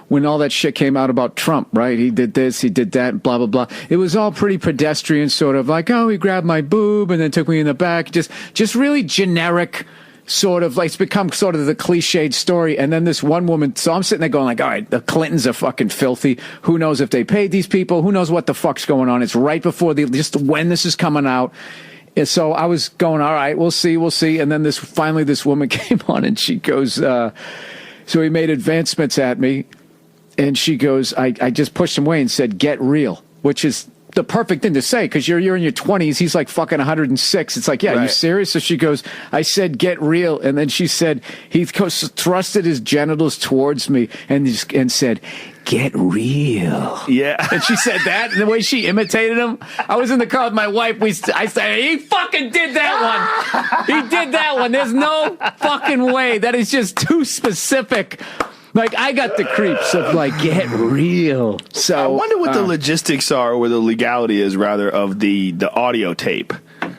when all that shit came out about Trump, right? He did this, he did that, blah, blah, blah. It was all pretty pedestrian, sort of like, oh, he grabbed my boob and then took me in the back. Just really generic, sort of like, it's become sort of the cliched story. And then this one woman, so I'm sitting there going like, all right, the Clintons are fucking filthy. Who knows if they paid these people? Who knows what the fuck's going on? It's right before just when this is coming out. And so I was going, all right, we'll see. And then finally this woman came on and she goes, so he made advancements at me. And she goes, I just pushed him away and said, get real, which is the perfect thing to say because you're in your 20s. He's like fucking 106. It's like, yeah, right. You serious? So she goes, I said, get real. And then she said, he thrusted his genitals towards me and said, get real. Yeah. And she said that, and the way she imitated him. I was in the car with my wife. I said, he fucking did that one. He did that one. There's no fucking way. That is just too specific. Like, I got the creeps of, like, get real. So I wonder what the logistics are, or the legality is, rather, of the audio tape.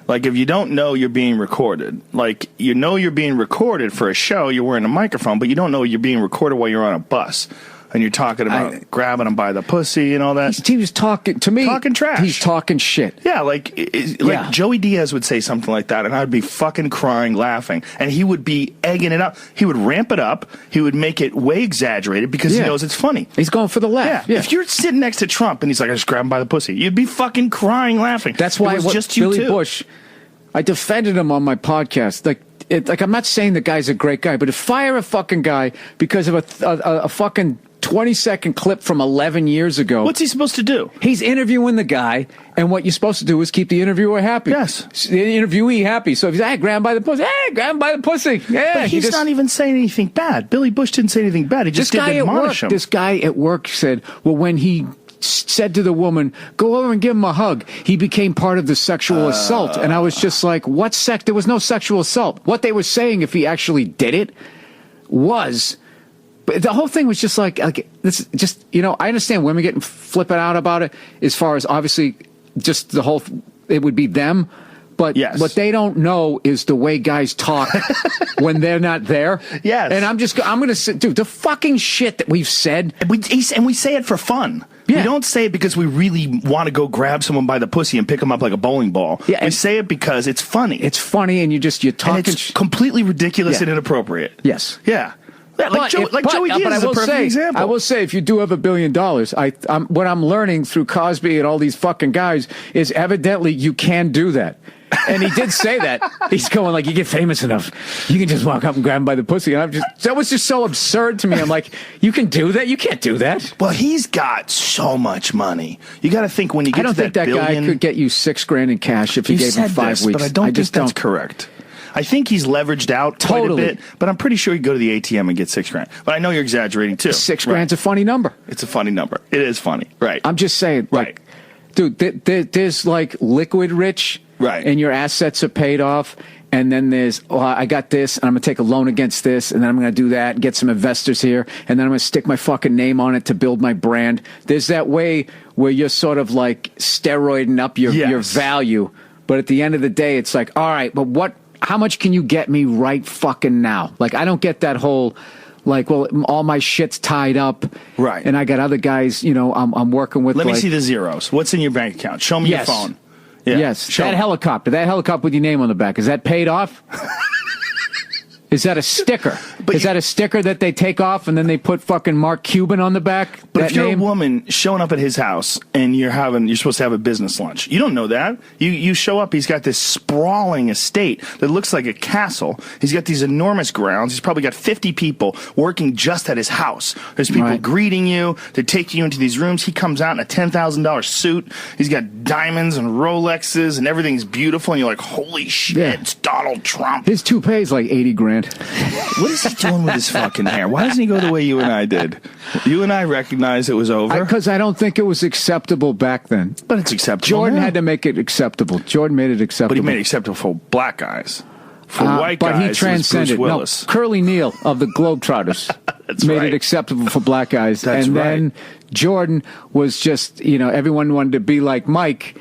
Like, if you don't know you're being recorded, like, you know you're being recorded for a show, you're wearing a microphone, but you don't know you're being recorded while you're on a bus. And you're talking about grabbing him by the pussy and all that. He was talking, to me, talking trash. He's talking shit. Yeah, like Joey Diaz would say something like that, and I'd be fucking crying, laughing. And he would be egging it up. He would ramp it up. He would make it way exaggerated because he knows it's funny. He's going for the laugh. Yeah. If you're sitting next to Trump and he's like, I just grabbed him by the pussy, you'd be fucking crying, laughing. That's why Billy Bush, I defended him on my podcast. Like, I'm not saying the guy's a great guy, but to fire a fucking guy because of a fucking 20-second clip from 11 years ago. What's he supposed to do? He's interviewing the guy, and what you're supposed to do is keep the interviewer happy. Yes. The interviewee happy. So if he's, hey, grab him by the pussy. Hey, grab him by the pussy. Yeah. But he's not even saying anything bad. Billy Bush didn't say anything bad. He just didn't admonish him. This guy at work said, well, when he said to the woman, go over and give him a hug, he became part of the sexual assault. And I was just like, what there was no sexual assault. What they were saying, if he actually did it, was... But the whole thing was just like this. Just, you know, I understand women getting flipping out about it. As far as obviously, just the whole, it would be them. But what they don't know is the way guys talk when they're not there. Yes. And I'm going to say, dude, the fucking shit that we've said. And we say it for fun. Yeah. We don't say it because we really want to go grab someone by the pussy and pick them up like a bowling ball. Yeah, we say it because it's funny. It's funny, and you're talking. And it's completely ridiculous and inappropriate. Yes. Yeah. Like Joey Diaz is a perfect example. I will say, if you do have $1 billion, what I'm learning through Cosby and all these fucking guys is evidently you can do that. And he did say that. He's going like, you get famous enough, you can just walk up and grab him by the pussy. And that was just so absurd to me. I'm like, you can do that? You can't do that. Well, he's got so much money. You got to think when you get to that I don't think that guy could get you $6,000 in cash if you gave him 5 weeks. But I don't think that's correct. I think he's leveraged out quite a bit, but I'm pretty sure you go to the ATM and get $6,000. But I know you're exaggerating too. $6,000's a funny number. It's a funny number. It is funny, right? I'm just saying, like, dude, there's like liquid rich, right? And your assets are paid off, and then there's, I got this, and I'm gonna take a loan against this, and then I'm gonna do that, and get some investors here, and then I'm gonna stick my fucking name on it to build my brand. There's that way where you're sort of like steroiding up your value, but at the end of the day, it's like, all right, but how much can you get me right fucking now? Like, I don't get that whole, like, well, all my shit's tied up. Right. And I got other guys, you know, I'm working with. Let me see the zeros. What's in your bank account? Show me your phone. Yeah. Yes. That helicopter with your name on the back, is that paid off? Is that a sticker? Is that a sticker that they take off and then they put fucking Mark Cuban on the back? But if you're a woman showing up at his house and you're supposed to have a business lunch, you don't know that. You show up, he's got this sprawling estate that looks like a castle. He's got these enormous grounds. He's probably got 50 people working just at his house. There's people greeting you. They're taking you into these rooms. He comes out in a $10,000 suit. He's got diamonds and Rolexes and everything's beautiful. And you're like, holy shit, it's Donald Trump. His toupee's like $80,000. What is he doing with his fucking hair? Why doesn't he go the way you and I did? You and I recognized it was over. Because I don't think it was acceptable back then. But it's acceptable Jordan had to make it acceptable. Jordan made it acceptable. But he made it acceptable for black guys. For white guys, but he transcended. Bruce Willis. No, Curly Neal of the Globetrotters made it acceptable for black guys. Then Jordan was just, you know, everyone wanted to be like Mike.